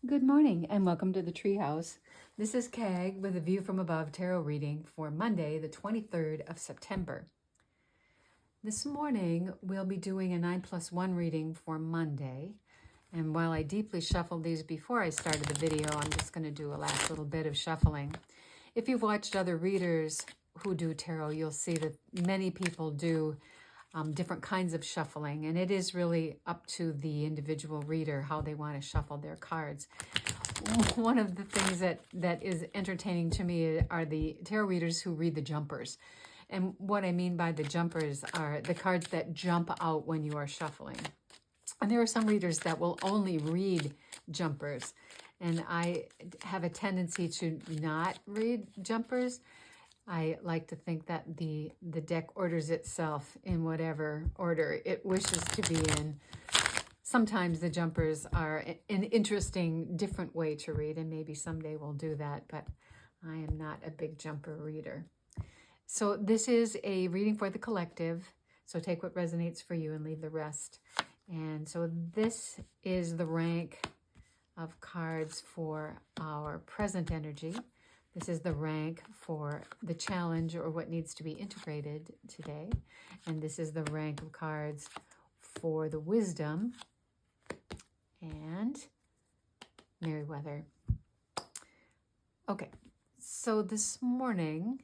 Good morning and welcome to the Treehouse. This is Kag with a View from Above tarot reading for Monday, the 23rd of September. This morning we'll be doing a 9+1 reading for Monday. And while I deeply shuffled these before I started the video, I'm just going to do a last little bit of shuffling. If you've watched other readers who do tarot, you'll see that many people do different kinds of shuffling, and it is really up to the individual reader how they want to shuffle their cards. One of the things that is entertaining to me are the tarot readers who read the jumpers. And what I mean by the jumpers are the cards that jump out when you are shuffling. And there are some readers that will only read jumpers. And I have a tendency to not read jumpers. I like to think that the deck orders itself in whatever order it wishes to be in. Sometimes the jumpers are an interesting, different way to read, and maybe someday we'll do that, but I am not a big jumper reader. So this is a reading for the collective, so take what resonates for you and leave the rest. And so this is the rank of cards for our present energy. This is the rank for the challenge or what needs to be integrated today. And this is the rank of cards for the wisdom and Merriweather. Okay, so this morning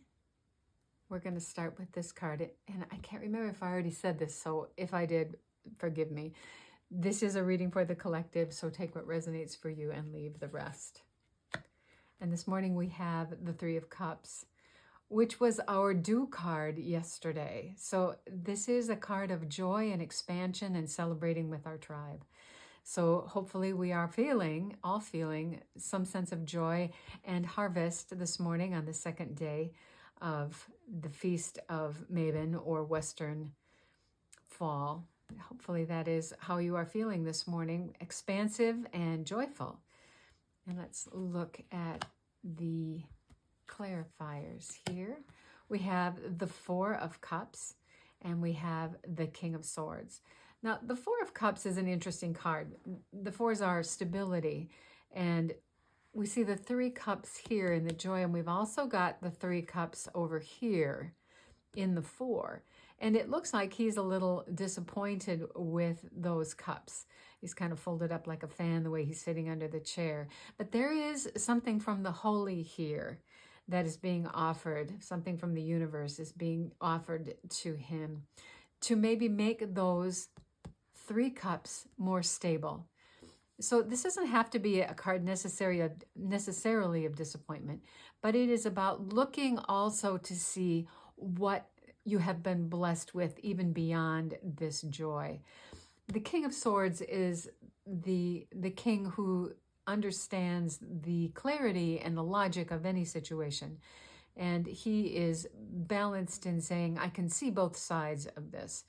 we're going to start with this card. And I can't remember if I already said this, so if I did, forgive me. This is a reading for the collective, so take what resonates for you and leave the rest. And this morning we have the Three of Cups, which was our do card yesterday. So this is a card of joy and expansion and celebrating with our tribe. So hopefully we are all feeling some sense of joy and harvest this morning on the second day of the Feast of Mabon or Western Fall. Hopefully that is how you are feeling this morning, expansive and joyful. And let's look at the clarifiers here. We have the Four of Cups and we have the King of Swords. Now, the Four of Cups is an interesting card. The fours are stability, and we see the Three Cups here in the joy, and we've also got the Three Cups over here in the Four. And it looks like he's a little disappointed with those cups. He's kind of folded up like a fan the way he's sitting under the chair. But there is something from the holy here that is being offered. Something from the universe is being offered to him to maybe make those three cups more stable. So this doesn't have to be a card necessarily of disappointment, but it is about looking also to see what you have been blessed with even beyond this joy. The King of Swords is the king who understands the clarity and the logic of any situation. And he is balanced in saying, I can see both sides of this.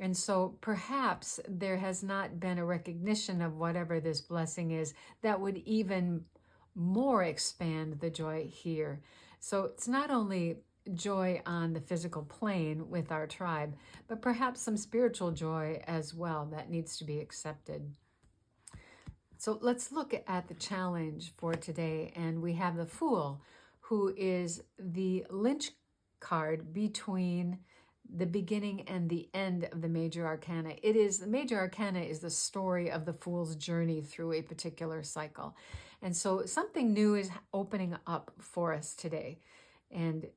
And so perhaps there has not been a recognition of whatever this blessing is that would even more expand the joy here. So it's not only joy on the physical plane with our tribe, but perhaps some spiritual joy as well that needs to be accepted. So let's look at the challenge for today. And we have the Fool, who is the Lynch card between the beginning and the end of the Major Arcana. The Major Arcana is the story of the Fool's journey through a particular cycle. And so something new is opening up for us today. And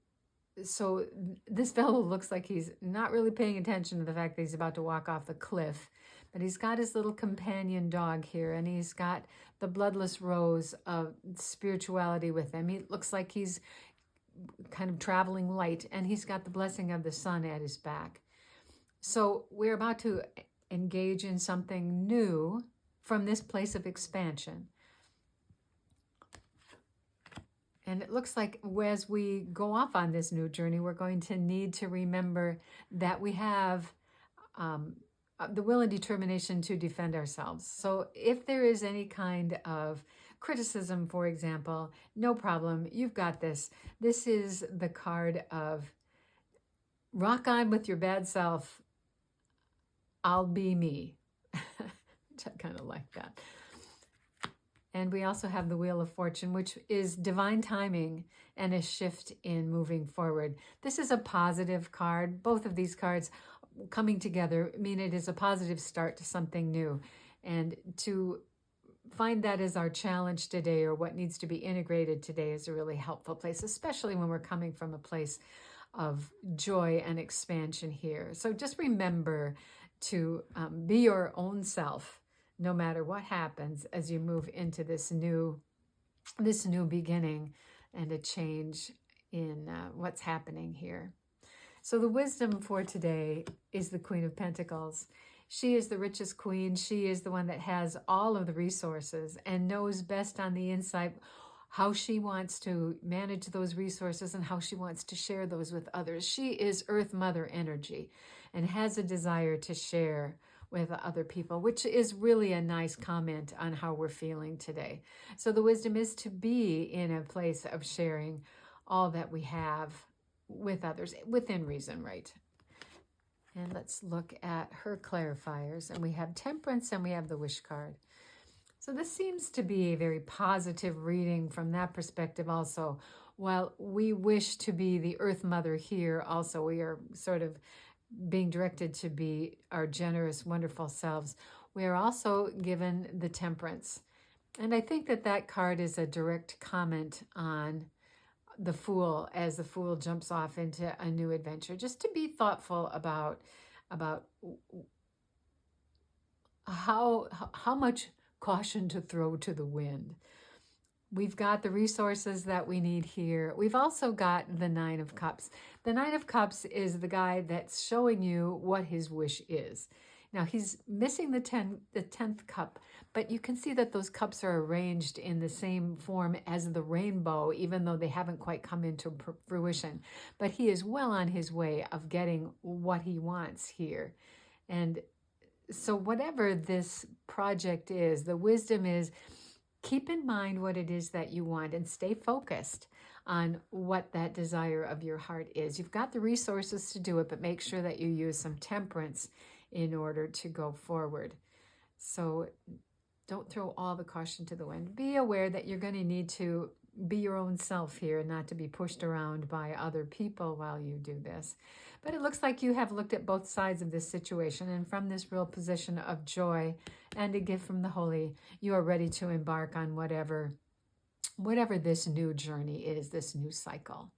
so this fellow looks like he's not really paying attention to the fact that he's about to walk off the cliff, but he's got his little companion dog here, and he's got the bloodless rose of spirituality with him. He looks like he's kind of traveling light, and he's got the blessing of the sun at his back. So we're about to engage in something new from this place of expansion. And it looks like as we go off on this new journey, we're going to need to remember that we have the will and determination to defend ourselves. So if there is any kind of criticism, for example, no problem, you've got this. This is the card of rock on with your bad self, I'll be me. I kind of like that. And we also have the Wheel of Fortune, which is divine timing and a shift in moving forward. This is a positive card. Both of these cards coming together mean it is a positive start to something new. And to find that as our challenge today, or what needs to be integrated today, is a really helpful place, especially when we're coming from a place of joy and expansion here. So just remember to be your own self, no matter what happens, as you move into this new beginning and a change in what's happening here. So the wisdom for today is the Queen of Pentacles. She is the richest queen. She is the one that has all of the resources and knows best on the inside how she wants to manage those resources and how she wants to share those with others. She is Earth Mother energy and has a desire to share with other people, which is really a nice comment on how we're feeling today. So the wisdom is to be in a place of sharing all that we have with others, within reason, right? And let's look at her clarifiers. And we have Temperance and we have the Wish card. So this seems to be a very positive reading from that perspective also. While we wish to be the Earth Mother here, also we are sort of being directed to be our generous, wonderful selves. We are also given the Temperance. And I think that that card is a direct comment on the Fool, as the Fool jumps off into a new adventure. Just to be thoughtful about how much caution to throw to the wind. We've got the resources that we need here. We've also got the Nine of Cups. The Nine of Cups is the guy that's showing you what his wish is. Now, he's missing the 10th cup, but you can see that those cups are arranged in the same form as the rainbow, even though they haven't quite come into fruition. But he is well on his way of getting what he wants here. And so whatever this project is, the wisdom is, keep in mind what it is that you want and stay focused on what that desire of your heart is. You've got the resources to do it, but make sure that you use some temperance in order to go forward. So don't throw all the caution to the wind. Be aware that you're going to need to be your own self here and not to be pushed around by other people while you do this. But it looks like you have looked at both sides of this situation, and from this real position of joy and a gift from the Holy, you are ready to embark on whatever this new journey is, this new cycle.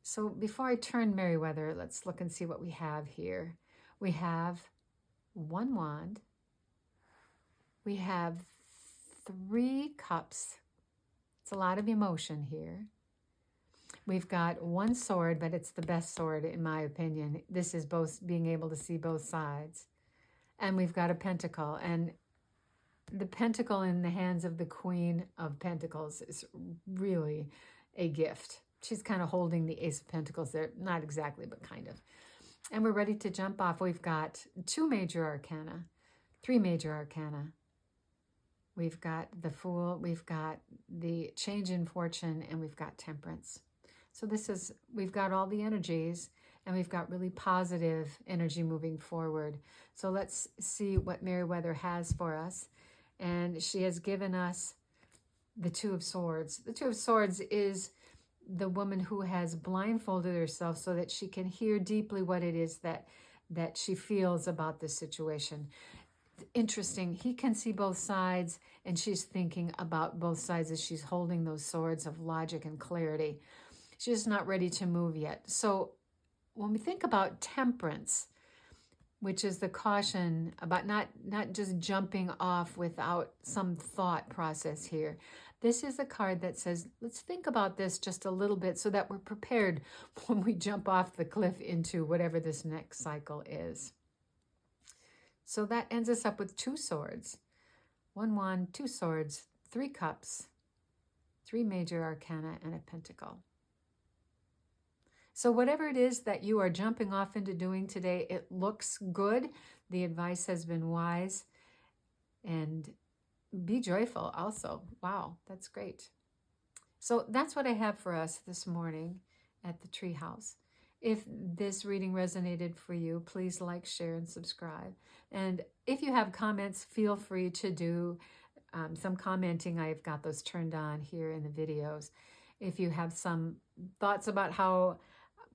So before I turn Merriweather, let's look and see what we have here. We have one wand. We have 3 cups. It's a lot of emotion here. We've got one sword, but it's the best sword in my opinion. This is both being able to see both sides. And we've got a pentacle. And the pentacle in the hands of the Queen of Pentacles is really a gift. She's kind of holding the Ace of Pentacles there. Not exactly, but kind of. And we're ready to jump off. We've got 2 major arcana, 3 major arcana. We've got the Fool, we've got the Change in Fortune, and we've got Temperance. So we've got all the energies, and we've got really positive energy moving forward. So let's see what Merriweather has for us. And she has given us the 2 of Swords. The 2 of Swords is the woman who has blindfolded herself so that she can hear deeply what it is that she feels about this situation. Interesting. He can see both sides, and she's thinking about both sides as she's holding those swords of logic and clarity. She's not ready to move yet. So when we think about Temperance, which is the caution about not just jumping off without some thought process here, this is a card that says, let's think about this just a little bit so that we're prepared when we jump off the cliff into whatever this next cycle is. So that ends us up with 2 swords. 1 wand, 2 swords, 3 cups, 3 major arcana, and a pentacle. So whatever it is that you are jumping off into doing today, it looks good. The advice has been wise. And be joyful also. Wow, that's great. So that's what I have for us this morning at the Treehouse. If this reading resonated for you, please like, share, and subscribe. And if you have comments, feel free to do some commenting, I've got those turned on here in the videos. If you have some thoughts about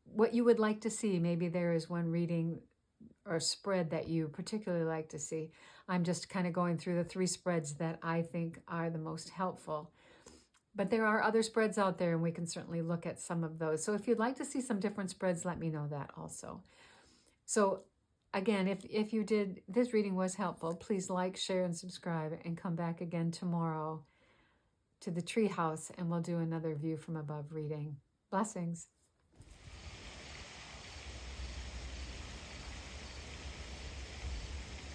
what you would like to see, maybe there is one reading or spread that you particularly like to see. I'm just kind of going through the 3 spreads that I think are the most helpful. But there are other spreads out there, and we can certainly look at some of those. So if you'd like to see some different spreads, let me know that also. So again, if you did, this reading was helpful, please like, share, and subscribe, and come back again tomorrow to the Treehouse, and we'll do another View from Above reading. Blessings.